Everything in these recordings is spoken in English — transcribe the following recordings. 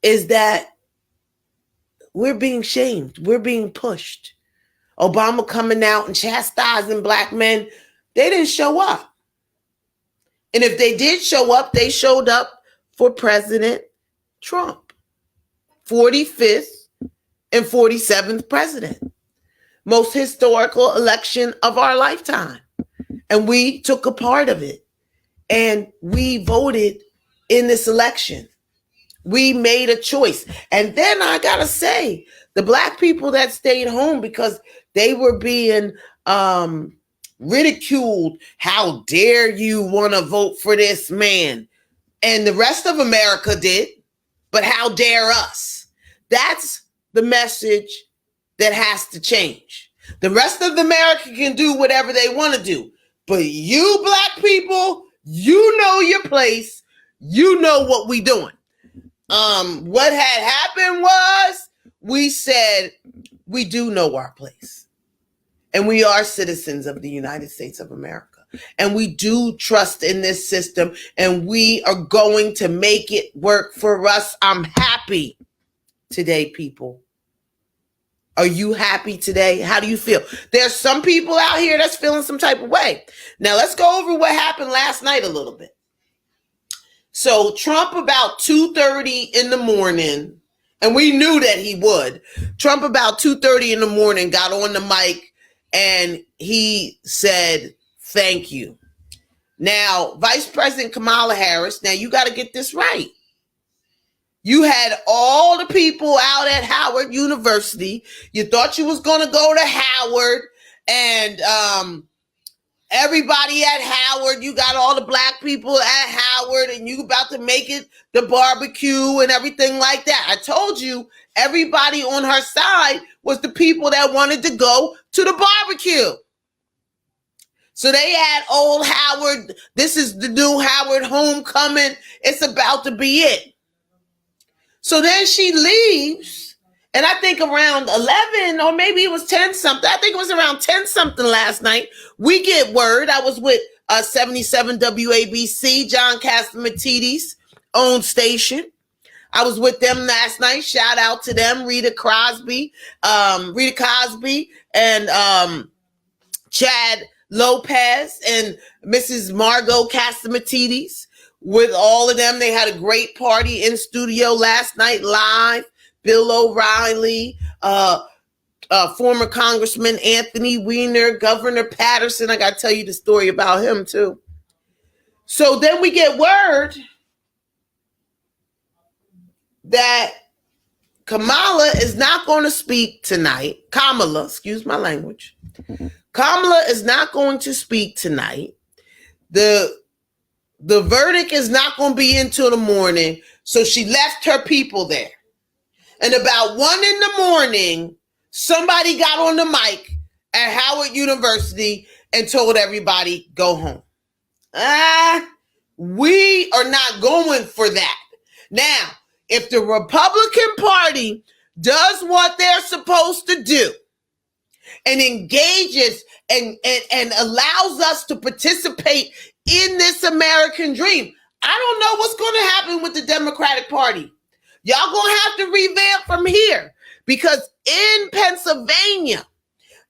is that we're being shamed. We're being pushed. Obama coming out and chastising black men. They didn't show up. And if they did show up, they showed up for President Trump. 45th and 47th president. Most historical election of our lifetime. And we took a part of it. And we voted in this election. We made a choice. And then I got to say, the black people that stayed home because they were being ridiculed. How dare you want to vote for this man? And the rest of America did. But how dare us? That's the message that has to change. The rest of America can do whatever they want to do. But you black people, you know your place. You know what we doing. What had happened was we said we do know our place. And we are citizens of the United States of America. And we do trust in this system. And we are going to make it work for us. I'm happy today, people. Are you happy today? How do you feel? There's some people out here that's feeling some type of way. Now, let's go over what happened last night a little bit. So Trump about 2:30 in the morning, and we knew that he would. Trump about 2:30 in the morning got on the mic and he said, thank you. Now, Vice President Kamala Harris, now you got to get this right. You had all the people out at Howard University. You thought you was going to go to Howard and everybody at Howard, you got all the black people at Howard and you about to make it the barbecue and everything like that. I told you everybody on her side was the people that wanted to go to the barbecue. So they had old Howard. This is the new Howard homecoming. It's about to be it. So then she leaves, and I think around 11 or maybe it was 10 something. I think it was around 10 something last night. We get word. I was with 77 WABC, John Catsimatidis' own station. I was with them last night. Shout out to them, Rita Cosby, and Chad Lopez and Mrs. Margot Catsimatidis. With all of them, they had a great party in studio last night live. Bill O'Reilly, former Congressman Anthony Weiner, Governor Patterson. I got to tell you the story about him too. So then we get word that Kamala is not going to speak tonight. Kamala, excuse my language. Kamala is not going to speak tonight. The verdict is not going to be until the morning. So she left her people there. And about 1 a.m, somebody got on the mic at Howard University and told everybody, go home. We are not going for that. Now, if the Republican Party does what they're supposed to do and engages and allows us to participate in this American dream, I don't know what's going to happen with the Democratic Party. Y'all going to have to revamp from here because in Pennsylvania,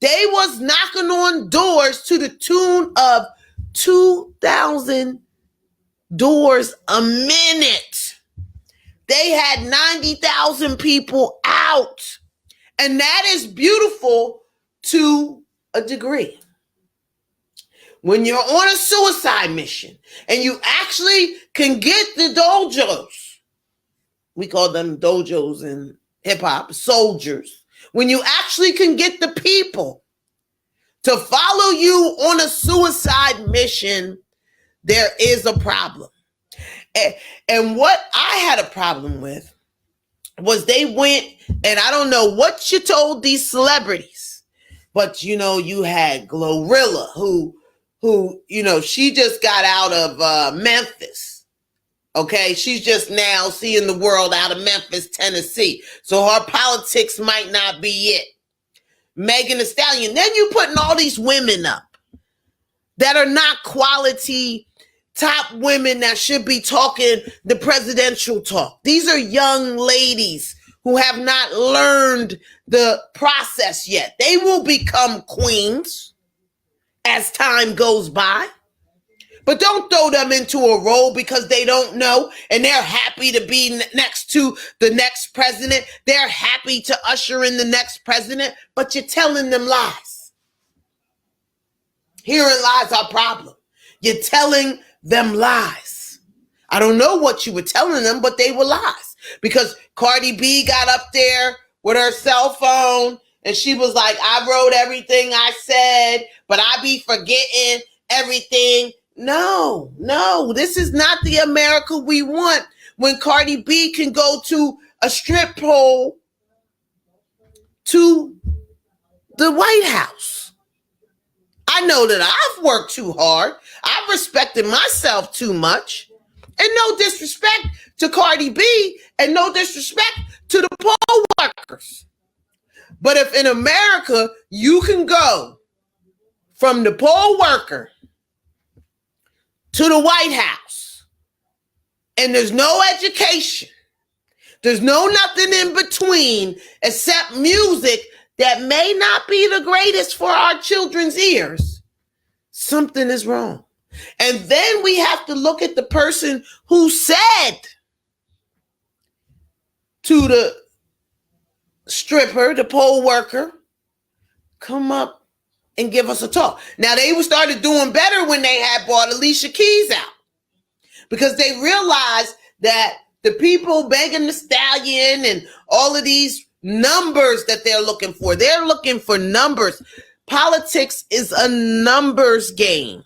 they was knocking on doors to the tune of 2,000 doors a minute. They had 90,000 people out. And that is beautiful to a degree. When you're on a suicide mission and you actually can get the dojos, we call them dojos in hip hop, soldiers. When you actually can get the people to follow you on a suicide mission, there is a problem. And what I had a problem with was they went, and I don't know what you told these celebrities, but you had Glorilla who, she just got out of Memphis. Okay, she's just now seeing the world out of Memphis, Tennessee. So her politics might not be it. Megan Thee Stallion. Then you putting all these women up that are not quality top women that should be talking the presidential talk. These are young ladies who have not learned the process yet. They will become queens as time goes by. But don't throw them into a role because they don't know and they're happy to be next to the next president. They're happy to usher in the next president, but you're telling them lies. Herein lies our problem. You're telling them lies. I don't know what you were telling them, but they were lies. Because Cardi B got up there with her cell phone and she was like, I wrote everything I said, but I be forgetting everything. No, this is not the America we want when Cardi B can go to a strip pole to the White House. I know that I've worked too hard. I've respected myself too much. And no disrespect to Cardi B and no disrespect to the poll workers. But if in America you can go from the poll worker to the White House and there's no education, there's nothing in between except music that may not be the greatest for our children's ears, something is wrong. And then we have to look at the person who said to the stripper, the poll worker, come up and give us a talk. Now, they started doing better when they had brought Alicia Keys out because they realized that the people Megan Thee Stallion and all of these numbers that they're looking for numbers. Politics is a numbers game.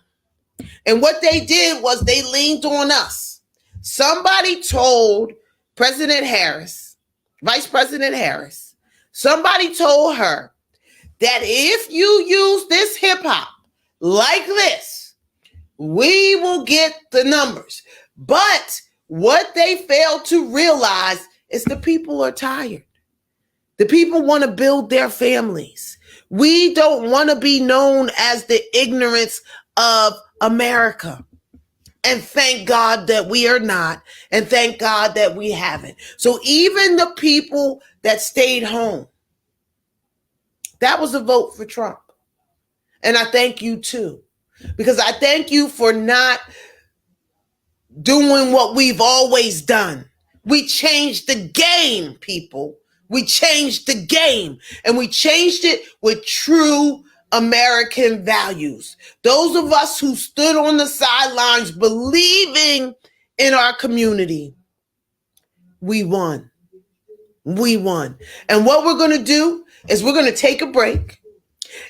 And what they did was they leaned on us. Somebody told President Harris, Vice President Harris, somebody told her that if you use this hip hop like this, we will get the numbers. But what they failed to realize is the people are tired. The people want to build their families. We don't want to be known as the ignorance of America. And thank God that we are not. And thank God that we haven't. So even the people that stayed home, that was a vote for Trump. And I thank you too. Because I thank you for not doing what we've always done. We changed the game, people. We changed the game. And we changed it with true American values. Those of us who stood on the sidelines believing in our community, we won. We won. And what we're going to do is we're going to take a break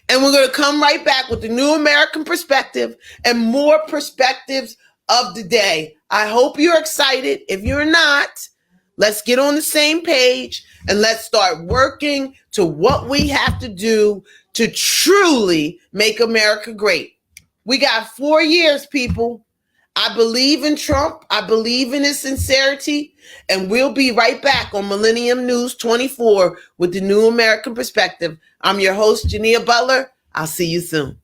and we're going to come right back with the new American perspective and more perspectives of the day. I hope you're excited. If you're not, let's get on the same page and let's start working to what we have to do to truly make America great. We got 4 years, people. I believe in Trump. I believe in his sincerity. And we'll be right back on Millennium News 24 with the new American perspective. I'm your host, Jania Butler. I'll see you soon.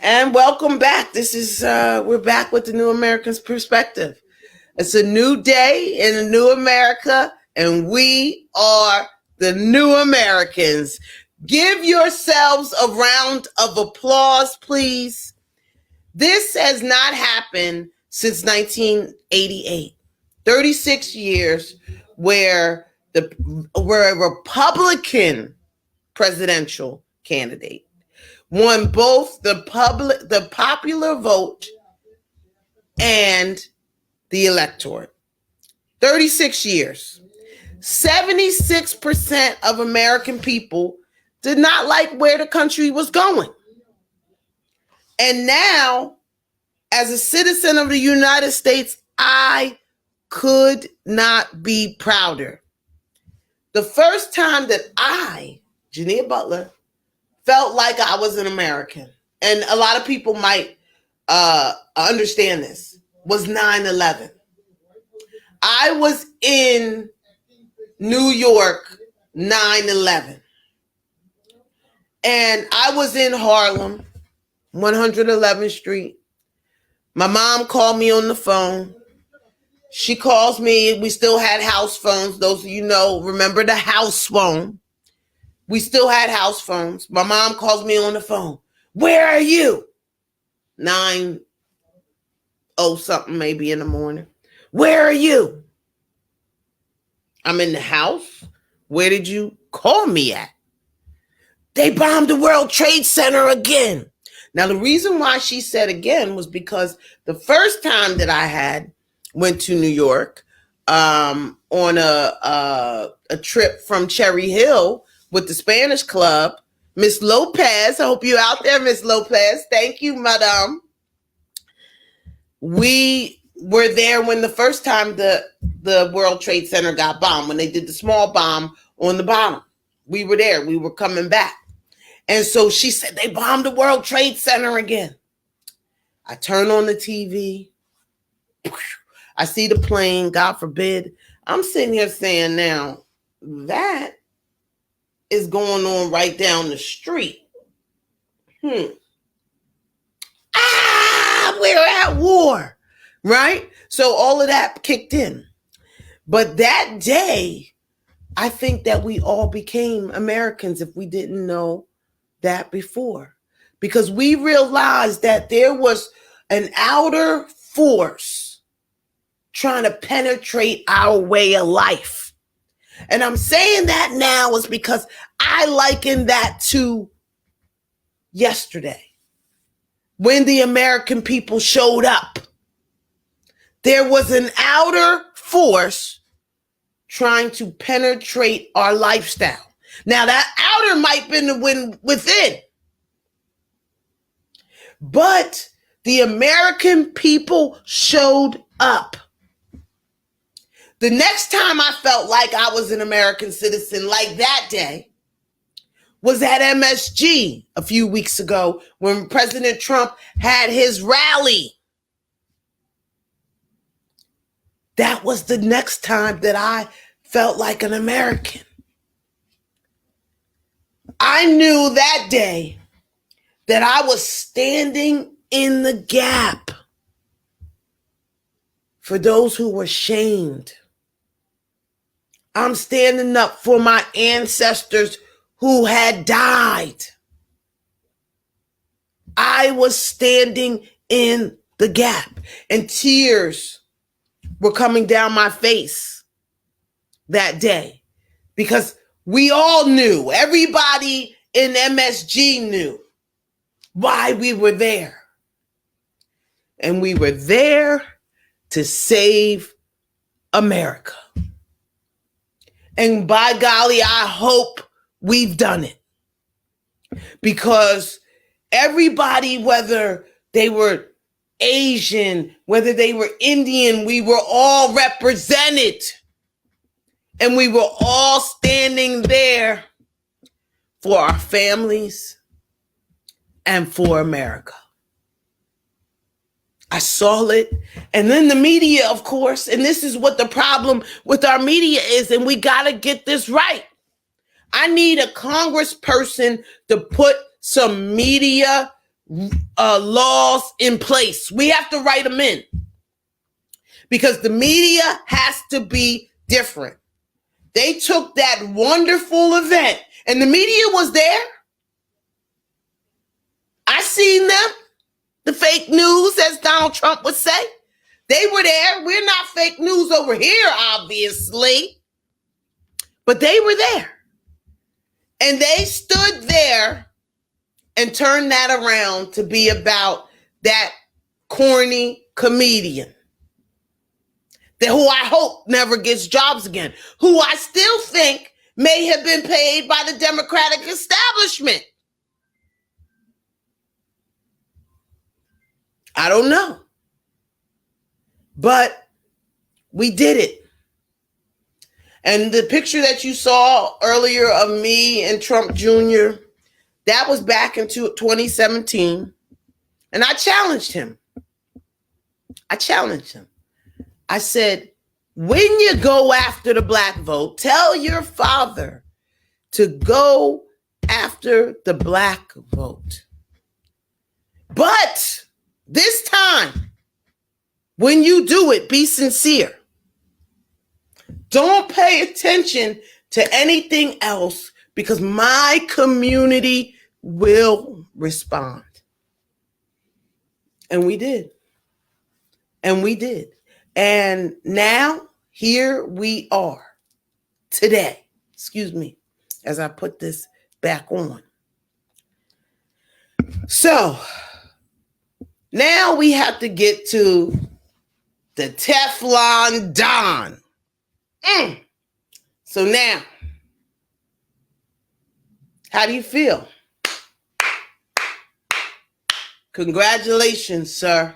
And welcome back. This is, we're back with the New American's perspective. It's a new day in a new America, and we are the new Americans. Give yourselves a round of applause, please. This has not happened since 1988. 36 years where a Republican presidential candidate won both the popular vote and the electorate. 36 years. 76% of American people did not like where the country was going. And now, as a citizen of the United States, I could not be prouder. The first time that I, Jania Butler, felt like I was an American and a lot of people might understand this, was 9/11. I was in New York 9/11. And I was in Harlem, 111th Street. My mom called me on the phone. She calls me. We still had house phones. Those of you know, remember the house phone. We still had house phones. My mom calls me on the phone. Where are you? 9:00 something maybe in the morning. Where are you? I'm in the house. Where did you call me at? They bombed the World Trade Center again. Now, the reason why she said again was because the first time that I went to New York on a trip from Cherry Hill with the Spanish Club, Miss Lopez, I hope you're out there, Miss Lopez. Thank you, madam. We were there when the first time the World Trade Center got bombed, when they did the small bomb on the bottom. We were there. We were coming back. And so she said, they bombed the World Trade Center again. I turn on the TV. I see the plane, God forbid. I'm sitting here saying now, that is going on right down the street. We're at war, right? So all of that kicked in. But that day, I think that we all became Americans if we didn't know that before, because we realized that there was an outer force trying to penetrate our way of life. And I'm saying that now is because I liken that to yesterday when the American people showed up. There was an outer force trying to penetrate our lifestyle. Now, that outer might have been the wind within. But the American people showed up. The next time I felt like I was an American citizen like that day was at MSG a few weeks ago when President Trump had his rally. That was the next time that I felt like an American. I knew that day that I was standing in the gap for those who were shamed. I'm standing up for my ancestors who had died. I was standing in the gap, and tears were coming down my face that day because we all knew, everybody in MSG knew why we were there. And we were there to save America. And by golly, I hope we've done it. Because everybody, whether they were Asian, whether they were Indian, we were all represented. And we were all standing there for our families and for America. I saw it. And then the media, of course, and this is what the problem with our media is, and we got to get this right. I need a congressperson to put some media laws in place. We have to write them in because the media has to be different. They took that wonderful event, and the media was there. I seen them. The fake news, as Donald Trump would say. They were there. We're not fake news over here, obviously. But they were there. And they stood there and turned that around to be about that corny comedian who I hope never gets jobs again, who I still think may have been paid by the Democratic establishment. I don't know. But we did it. And the picture that you saw earlier of me and Trump Jr., That was back in 2017. And I challenged him. I said, when you go after the black vote, tell your father to go after the black vote. But this time, when you do it, be sincere. Don't pay attention to anything else because my community will respond. And we did. And now here we are today. Excuse me, as I put this back on. So now we have to get to the Teflon Don. So now, how do you feel? Congratulations, sir.